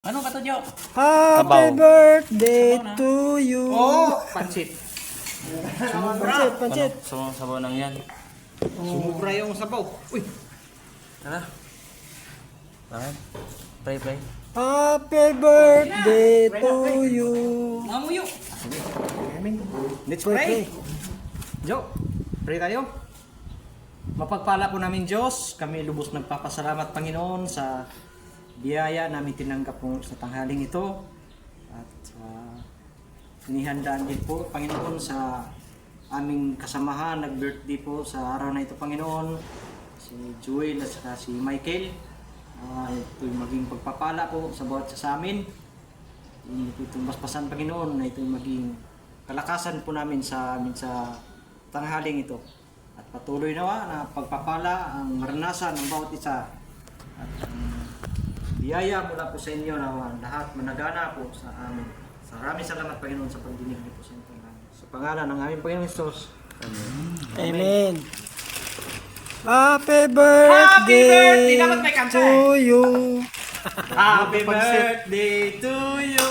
Ano ka to, Jo? Happy Kabaw. birthday Sabaw na. to you. Oh, pansit. Pancit. Sabaw nang yan. Sumubra yung sabaw. Uy, Tara. Bakit? Pray. Happy birthday to you. mga muyo. Let's Pray. pray. Jo, pray tayo. Mapagpala po namin Diyos, kami lubos nagpapasalamat Panginoon sa biyaya namin tinanggap po sa tanghaling ito. At inihandaan din po Panginoon sa aming kasamahan, nag-birthday po sa araw na ito Panginoon. Si Joel at saka si Michael. Ito'y maging pagpapala po sa bawat sa amin. Itong basbasan Panginoon na ito'y maging kalakasan po namin sa tanghaling ito. At patuloy nawa na pagpapala ang maranasan ng bawat isa. At biyaya mula po sa inyo na lahat managana po sa amin. Maraming salamat Panginoon sa pagdinig niyo po sa inyo. Sa pangalan ng aming Panginoon Jesus. Amen. Happy birthday Dapat may kanta to you. Happy birthday to you.